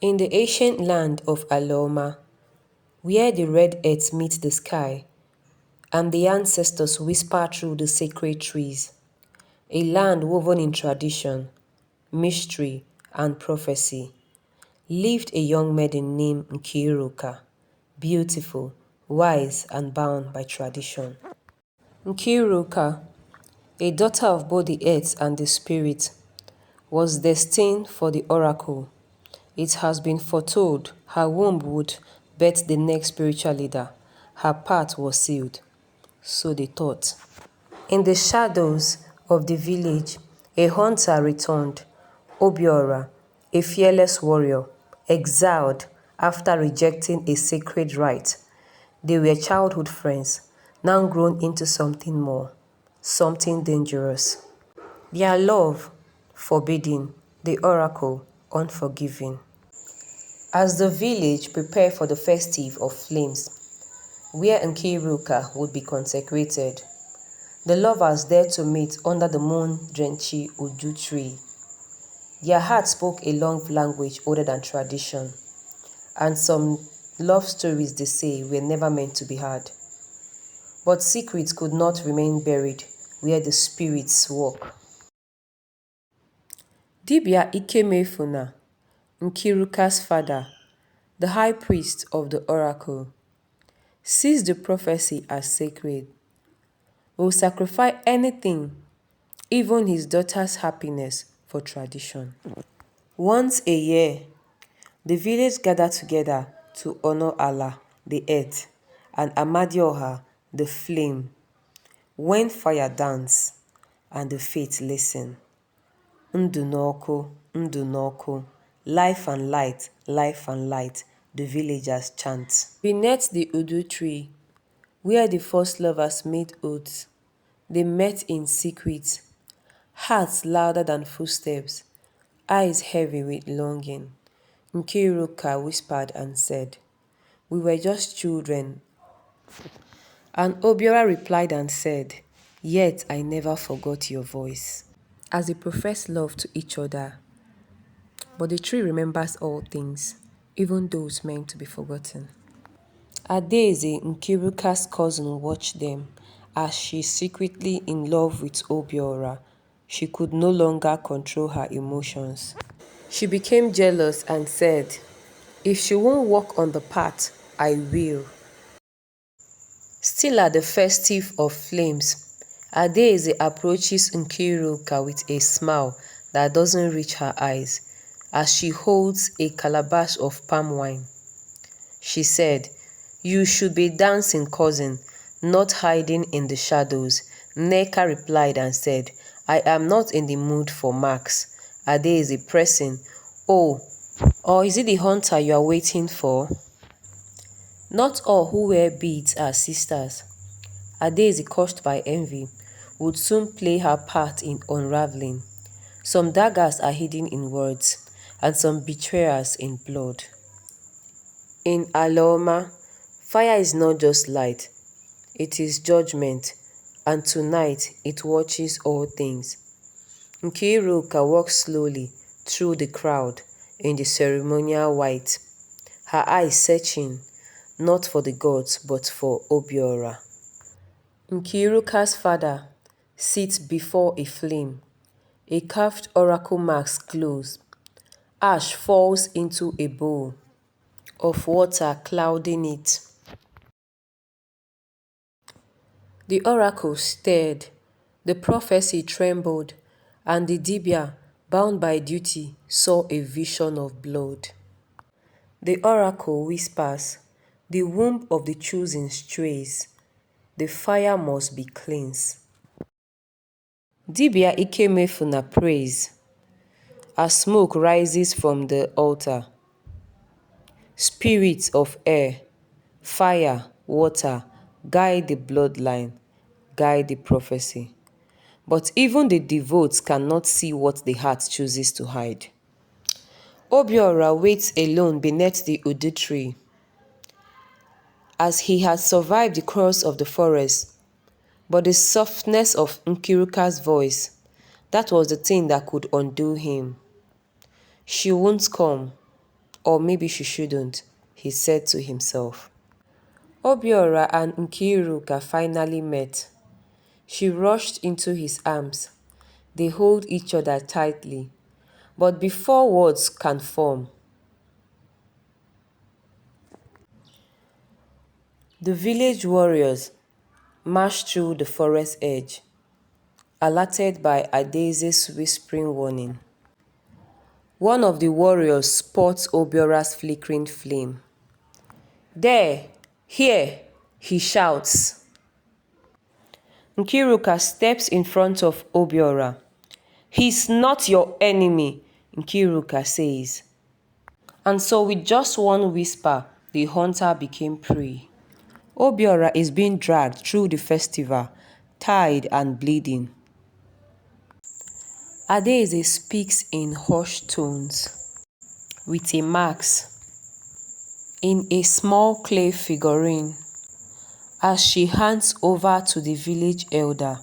In the ancient land of Aloma, where the red earth meets the sky and the ancestors whisper through the sacred trees, a land woven in tradition, mystery, and prophecy, lived a young maiden named Nkiruka, beautiful, wise, and bound by tradition. Nkiruka, a daughter of both the earth and the spirit, was destined for the oracle. It has been foretold her womb would birth the next spiritual leader. Her path was sealed, so they thought. In the shadows of the village, a hunter returned, Obiora, a fearless warrior, exiled after rejecting a sacred rite. They were childhood friends, now grown into something more, something dangerous. Their love, forbidding, the oracle, unforgiving. As the village prepared for the festive of flames, where Nkiruka would be consecrated, the lovers dared to meet under the moon-drenched Uju tree. Their hearts spoke a love language older than tradition, and some love stories, they say, were never meant to be heard. But secrets could not remain buried where the spirits walk. Dibia Ikemefuna, Nkiruka's father, the high priest of the oracle, sees the prophecy as sacred, will sacrifice anything, even his daughter's happiness, for tradition. Once a year, the village gathered together to honor Allah, the earth, and Amadioha, the flame, when fire dance and the faith listen. Ndunoko, Ndunoko, life and light, the villagers chant. Beneath the Udu tree, where the first lovers made oaths, they met in secret, hearts louder than footsteps, eyes heavy with longing. Nkiruka whispered and said, "We were just children." And Obiora replied and said, "Yet I never forgot your voice." As they profess love to each other, but the tree remembers all things, even those meant to be forgotten. Adaeze, Nkiruka's cousin, watched them as she secretly in love with Obiora. She could no longer control her emotions. She became jealous and said, "If she won't walk on the path, I will." Still at the festive of flames, Adaeze approaches Nkiruka with a smile that doesn't reach her eyes as she holds a calabash of palm wine. She said, "You should be dancing, cousin, not hiding in the shadows." Nneka replied and said, "I am not in the mood for marks." Adaeze pressing, "Oh, or is it the hunter you are waiting for?" Not all who wear beads are sisters. Adaeze, crushed by envy, would soon play her part in unraveling. Some daggers are hidden in words, and some betrayers in blood. In Aloma, fire is not just light, it is judgment, and tonight it watches all things. Nkiruka walks slowly through the crowd in the ceremonial white, her eyes searching, not for the gods but for Obiora. Nkiruka's father sits before a flame. A carved oracle mask glows. Ash falls into a bowl of water clouding it. The oracle stared, the prophecy trembled, and the Dibia, bound by duty, saw a vision of blood. The oracle whispers, "The womb of the chosen strays. The fire must be cleansed." Dibia Ikemefuna prays as smoke rises from the altar. Spirits of air, fire, water, guide the bloodline, guide the prophecy. But even the devout cannot see what the heart chooses to hide. Obiora waits alone beneath the Udu tree. As he had survived the curse of the forest, but the softness of Nkiruka's voice, that was the thing that could undo him. She won't come. Or maybe she shouldn't, he said to himself. Obiora and Nkiruka finally met. She rushed into his arms. They hold each other tightly. But before words can form, the village warriors marched through the forest edge, alerted by Adeze's whispering warning. One of the warriors spots Obiora's flickering flame. There! Here! He shouts. Nkiruka steps in front of Obiora. He's not your enemy, Nkiruka says. And so with just one whisper, the hunter became prey. Obiora is being dragged through the festival, tied and bleeding. Adeze speaks in hushed tones, with a mask, in a small clay figurine, as she hands over to the village elder,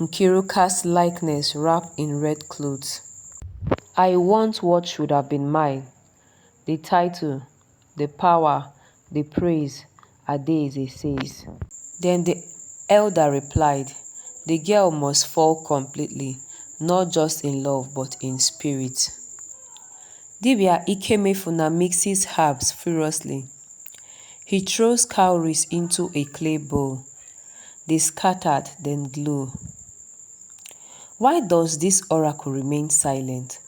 Nkiruka's likeness wrapped in red clothes. I want what should have been mine, the title, the power, the praise, Adeze says. Then the elder replied, the girl must fall completely, not just in love but in spirit. Dibia Ikemefuna mixes herbs furiously. He throws cowries into a clay bowl. They scattered, then glow. Why does this oracle remain silent?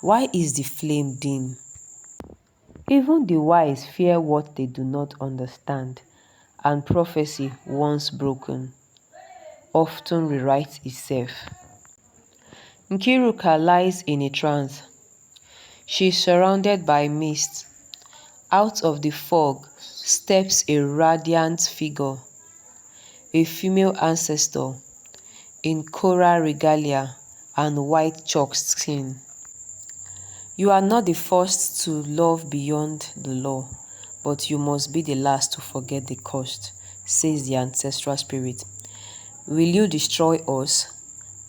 Why is the flame dim? Even the wise fear what they do not understand, and prophecy, once broken, often rewrites itself. Nkiruka lies in a trance. She is surrounded by mist. Out of the fog steps a radiant figure, a female ancestor, in coral regalia and white chalk skin. You are not the first to love beyond the law, but you must be the last to forget the cost, says the ancestral spirit. Will you destroy us?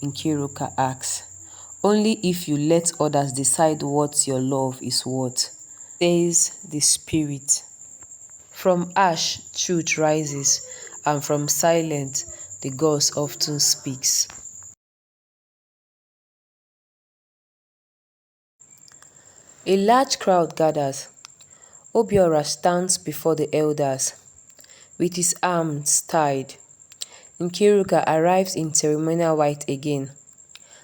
Nkiruka asks. Only if you let others decide what your love is worth, says the spirit. From ash, truth rises, and from silence, the gods often speaks. A large crowd gathers. Obiora stands before the elders, with his arms tied. Nkiruka arrives in ceremonial white again,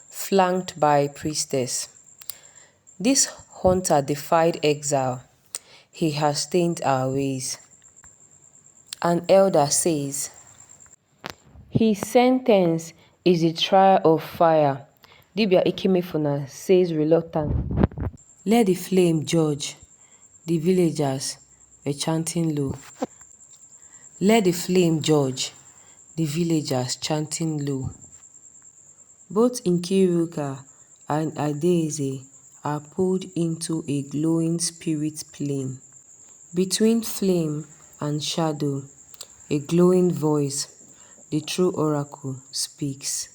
flanked by priestess. This hunter defied exile. He has stained our ways. An elder says, his sentence is a trial of fire. Dibia Ikemefuna says reluctant. Let the flame judge. The villagers were chanting low. Let the flame judge. The villagers chanting low. Both Nkiruka and Adeze are pulled into a glowing spirit plane. Between flame and shadow, a glowing voice, the true oracle, speaks.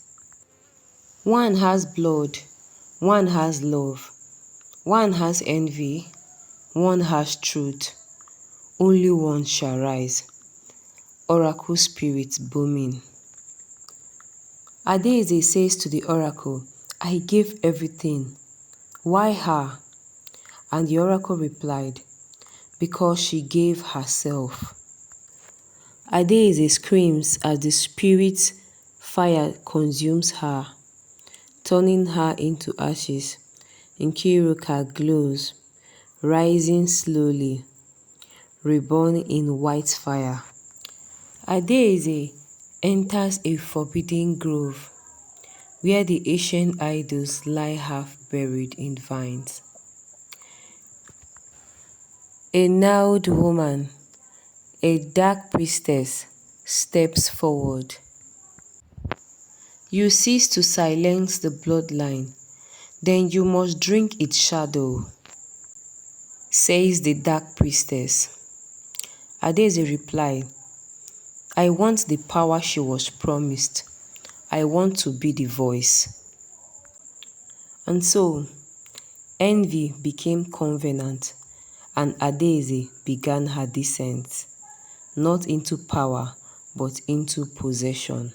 One has blood, one has love, one has envy, one has truth. Only one shall rise. Oracle spirit booming. Adeze says to the oracle, I gave everything. Why her? And the oracle replied, because she gave herself. Adeze screams as the spirit fire consumes her, turning her into ashes. Nkiruka glows, rising slowly, reborn in white fire. Adeze enters a forbidden grove, where the ancient idols lie half buried in vines. A gnarled woman, a dark priestess, steps forward. You cease to silence the bloodline, then you must drink its shadow, says the dark priestess. Adeze replied, I want the power she was promised. I want to be the voice. And so, Envy became covenant, and Adaeze began her descent, not into power, but into possession.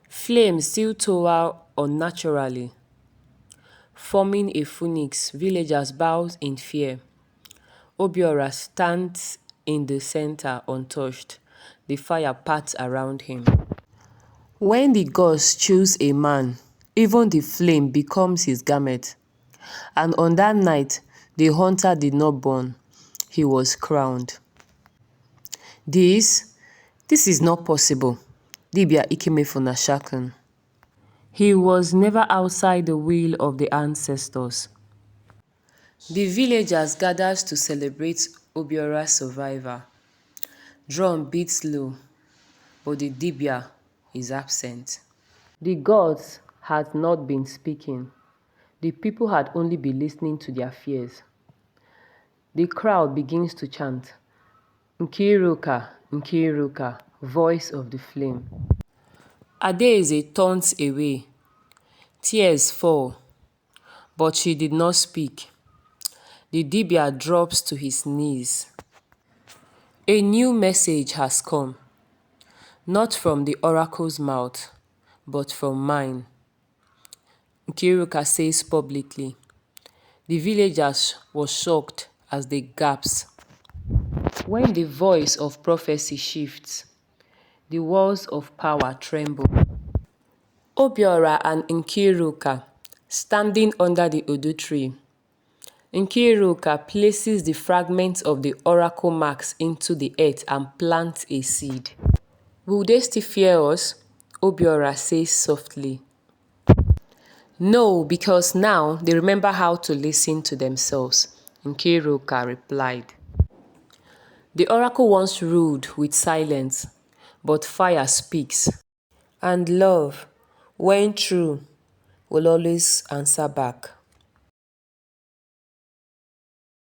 Flames still tower unnaturally, forming a phoenix. Villagers bow in fear. Obiora stands in the center untouched. The fire parts around him. When the gods choose a man, even the flame becomes his garment. And on that night, the hunter did not burn. He was crowned. This, this is not possible. Dibia Ikemefuna Shakun. He was never outside the will of the ancestors. The villagers gathered to celebrate Obiora's survival. Drum beats low, but the Dibia is absent. The gods had not been speaking. The people had only been listening to their fears. The crowd begins to chant, Nkiruka, Nkiruka, voice of the flame. Adaeze turns away. Tears fall, but she did not speak. The Dibia drops to his knees. A new message has come, not from the oracle's mouth, but from mine. Nkiruka says publicly. The villagers were shocked as they gasped. When the voice of prophecy shifts, the walls of power tremble. Obiora and Nkiruka standing under the Odu tree. Nkiruka places the fragments of the oracle marks into the earth and plants a seed. Will they still fear us? Obiora says softly. No, because now they remember how to listen to themselves, Nkiruka replied. The oracle once ruled with silence, but fire speaks. And love, when true, will always answer back.